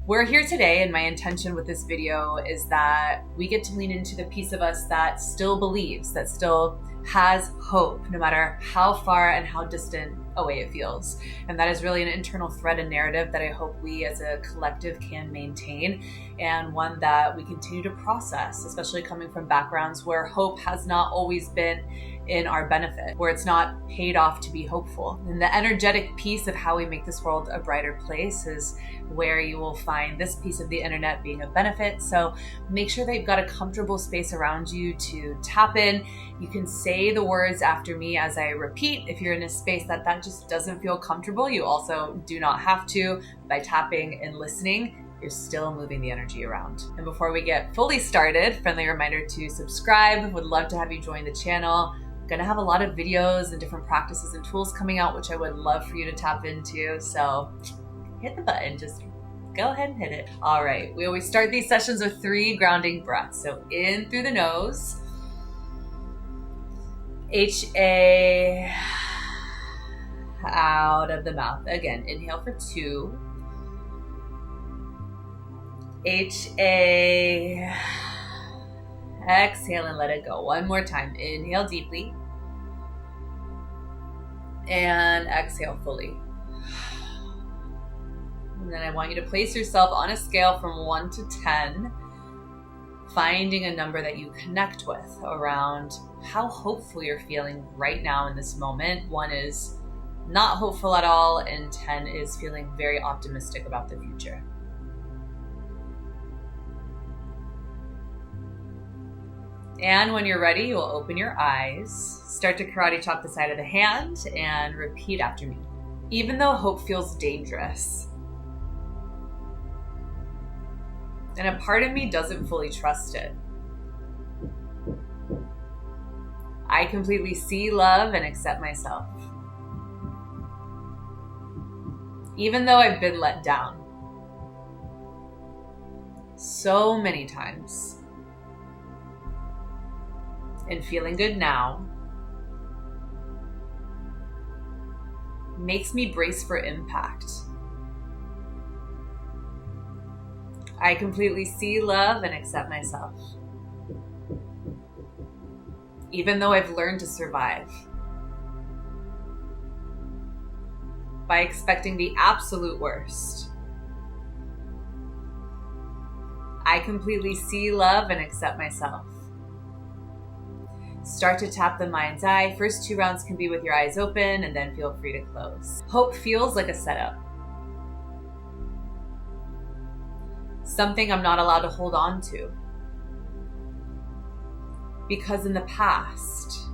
We're here today, and my intention with this video is that we get to lean into the piece of us that still believes, that still has hope, no matter how far and how distant away it feels. And that is really an internal thread and narrative that I hope we as a collective can maintain, and one that we continue to process, especially coming from backgrounds where hope has not always been in our benefit, where it's not paid off to be hopeful. And the energetic piece of how we make this world a brighter place is where you will find this piece of the internet being a benefit. So make sure that you've got a comfortable space around you to tap in. You can say the words after me as I repeat. If you're in a space that just doesn't feel comfortable, you also do not have to. By tapping and listening, you're still moving the energy around. And before we get fully started, friendly reminder to subscribe. Would love to have you join the channel. Gonna have a lot of videos and different practices and tools coming out, which I would love for you to tap into. So hit the button, just go ahead and hit it. All right, we always start these sessions with 3 grounding breaths. So in through the nose, HA, out of the mouth. Again, inhale for 2. HA, exhale and let it go. One more time. Inhale deeply. And exhale fully. And then I want you to place yourself on a scale from 1 to 10, finding a number that you connect with around how hopeful you're feeling right now in this moment. 1 is not hopeful at all, and 10 is feeling very optimistic about the future. And when you're ready, you'll open your eyes, start to karate chop the side of the hand, and repeat after me. Even though hope feels dangerous, and a part of me doesn't fully trust it, I completely see, love, and accept myself. Even though I've been let down so many times, and feeling good now makes me brace for impact. I completely see, love, and accept myself. Even though I've learned to survive by expecting the absolute worst, I completely see, love, and accept myself. Start to tap the mind's eye. First 2 rounds can be with your eyes open, and then feel free to close. Hope feels like a setup. Something I'm not allowed to hold on to. Because in the past,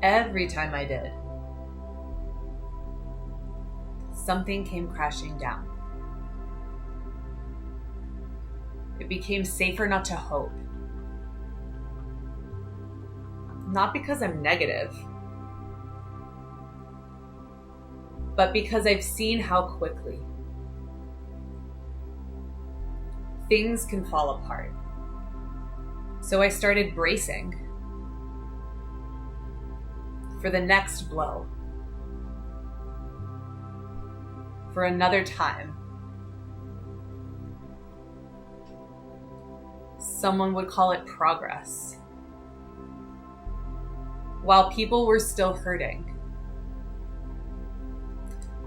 every time I did, something came crashing down. It became safer not to hope. Not because I'm negative, but because I've seen how quickly things can fall apart. So I started bracing for the next blow, for another time. Someone would call it progress. While people were still hurting,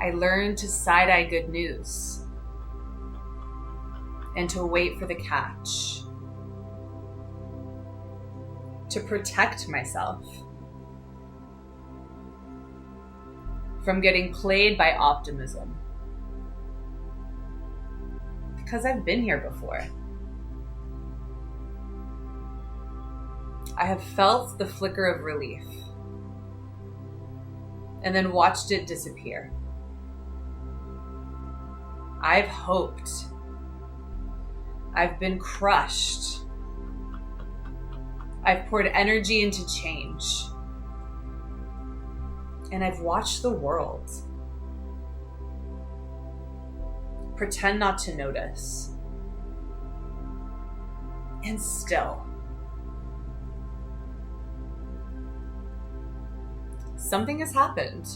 I learned to side-eye good news and to wait for the catch, to protect myself from getting played by optimism. Because I've been here before. I have felt the flicker of relief and then watched it disappear. I've hoped. I've been crushed. I've poured energy into change. And I've watched the world pretend not to notice. And still, something has happened,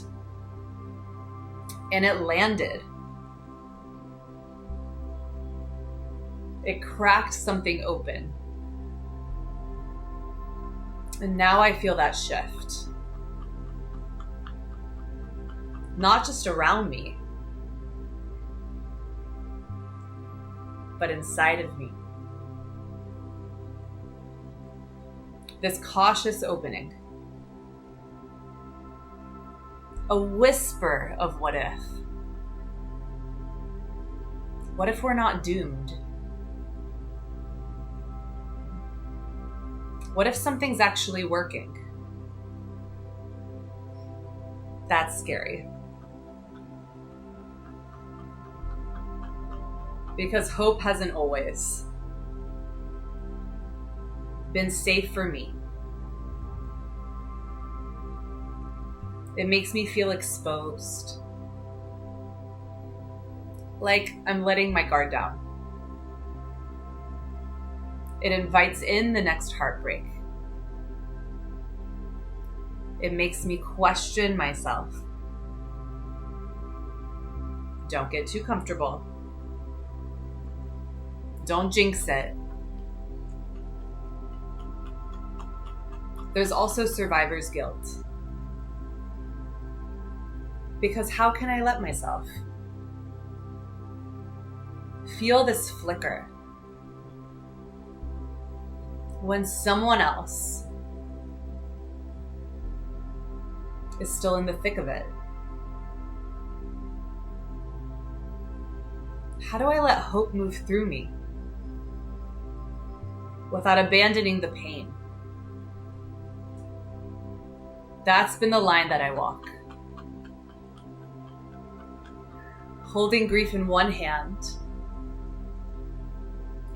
and it landed It cracked something open. And now I feel that shift. Not just around me, but inside of me. This cautious opening. A whisper of what if. What if we're not doomed? What if something's actually working? That's scary. Because hope hasn't always been safe for me. It makes me feel exposed. Like I'm letting my guard down. It invites in the next heartbreak. It makes me question myself. Don't get too comfortable. Don't jinx it. There's also survivor's guilt. Because how can I let myself feel this flicker when someone else is still in the thick of it? How do I let hope move through me without abandoning the pain? That's been the line that I walk. Holding grief in one hand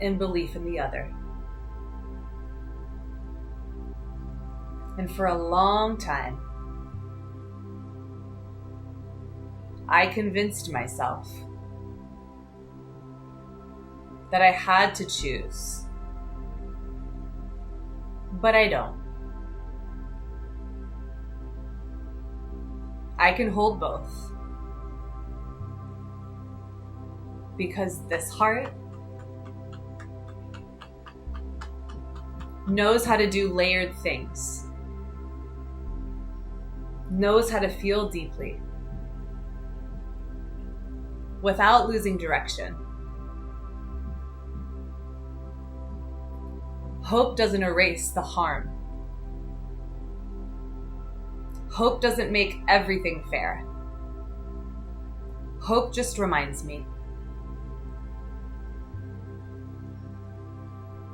and belief in the other. And for a long time, I convinced myself that I had to choose. But I don't. I can hold both. Because this heart knows how to do layered things, knows how to feel deeply without losing direction. Hope doesn't erase the harm. Hope doesn't make everything fair. Hope just reminds me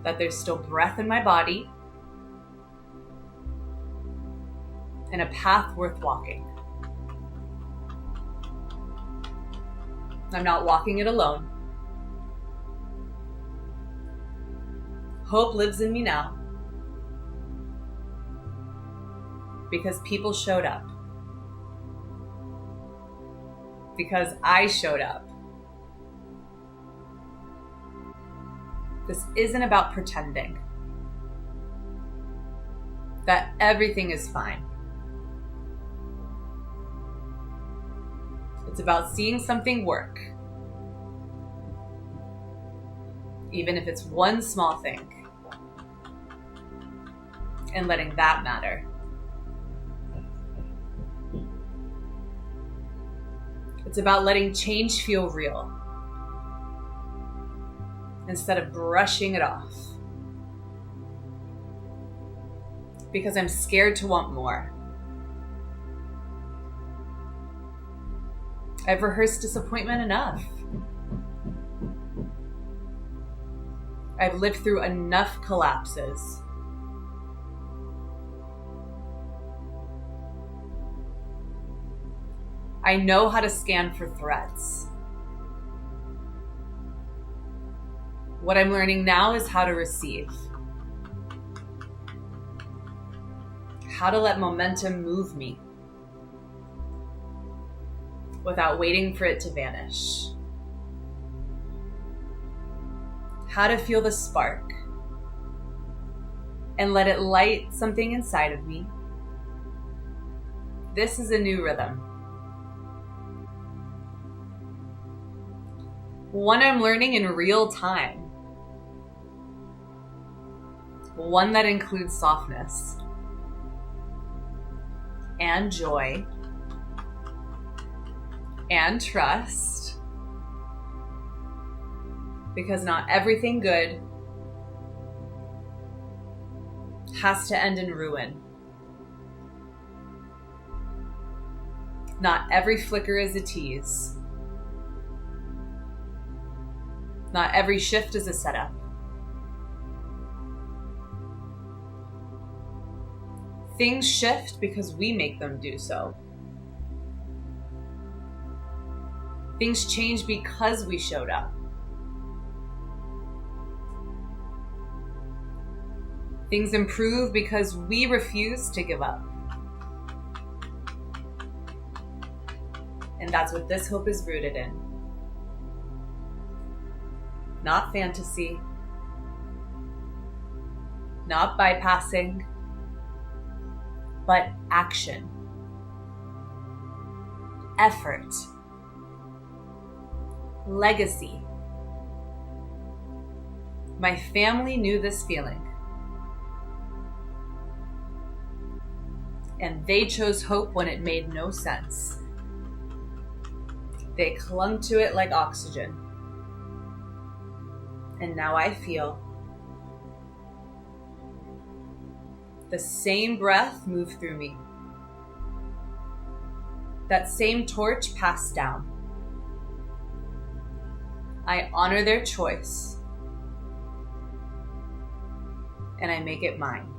that there's still breath in my body and a path worth walking. I'm not walking it alone. Hope lives in me now because people showed up. Because I showed up. This isn't about pretending that everything is fine. It's about seeing something work, even if it's one small thing, and letting that matter. It's about letting change feel real instead of brushing it off. Because I'm scared to want more. I've rehearsed disappointment enough. I've lived through enough collapses. I know how to scan for threats. What I'm learning now is how to receive. How to let momentum move me without waiting for it to vanish. How to feel the spark and let it light something inside of me. This is a new rhythm. One I'm learning in real time. one that includes softness and joy and trust, because not everything good has to end in ruin. Not every flicker is a tease. Not every shift is a setup. Things shift because we make them do so. Things change because we showed up. Things improve because we refuse to give up. And that's what this hope is rooted in. Not fantasy, not bypassing, but action, effort, legacy. My family knew this feeling, and they chose hope when it made no sense. They clung to it like oxygen. And now I feel the same breath move through me. That same torch passed down. I honor their choice, and I make it mine.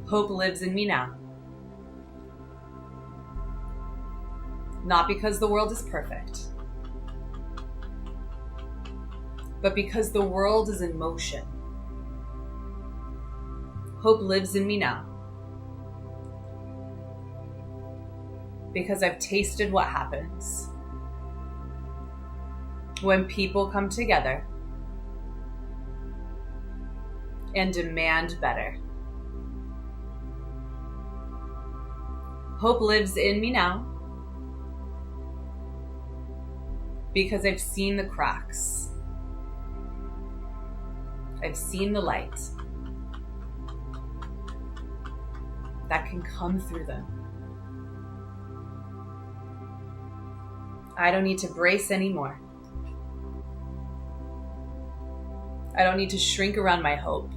Hope lives in me now. Not because the world is perfect, but because the world is in motion. Hope lives in me now, because I've tasted what happens when people come together and demand better. Hope lives in me now, because I've seen the cracks. I've seen the light that can come through them. I don't need to brace anymore. I don't need to shrink around my hope.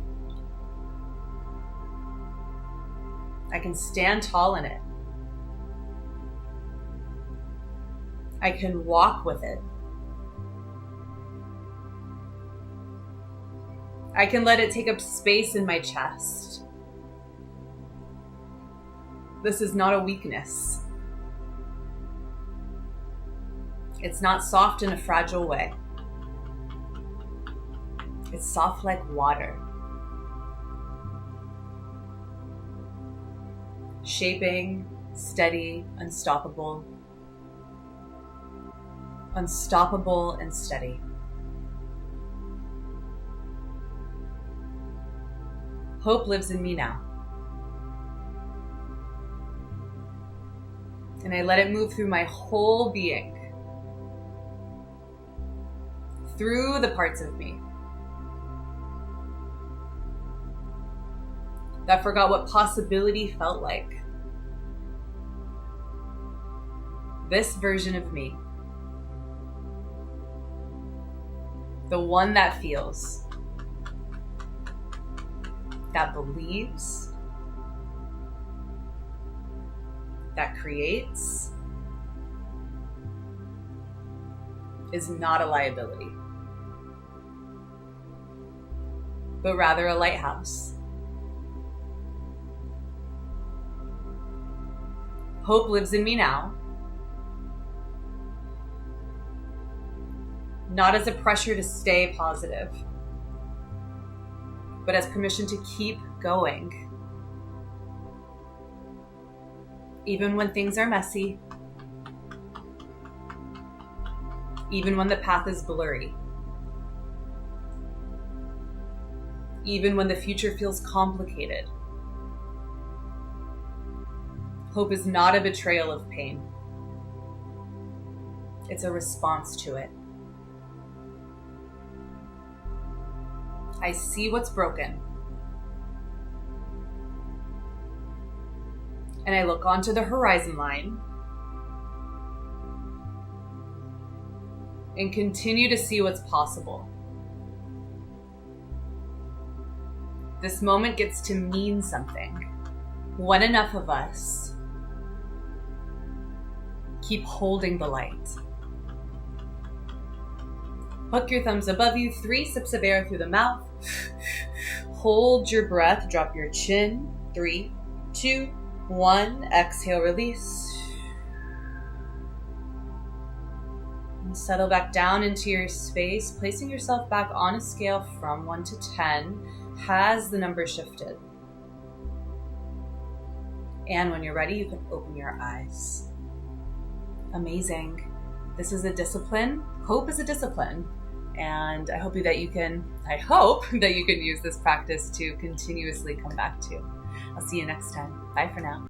I can stand tall in it. I can walk with it. I can let it take up space in my chest. This is not a weakness. It's not soft in a fragile way. It's soft like water, shaping, steady, unstoppable. Unstoppable and steady. Hope lives in me now. And I let it move through my whole being. Through the parts of me that forgot what possibility felt like. This version of me. The one that feels, that believes, that creates, is not a liability, but rather a lighthouse. Hope lives in me now, not as a pressure to stay positive, but as permission to keep going. Even when things are messy, even when the path is blurry, even when the future feels complicated. Hope is not a betrayal of pain. It's a response to it. I see what's broken. And I look onto the horizon line and continue to see what's possible. This moment gets to mean something when enough of us keep holding the light. Hook your thumbs above you, 3 sips of air through the mouth. Hold your breath, drop your chin. 3, 2, 1, exhale, release. And settle back down into your space, placing yourself back on a scale from 1 to 10. Has the number shifted? And when you're ready, you can open your eyes. Amazing. This is a discipline. Hope is a discipline. And I hope that you can use this practice to continuously come back to. I'll see you next time. Bye for now.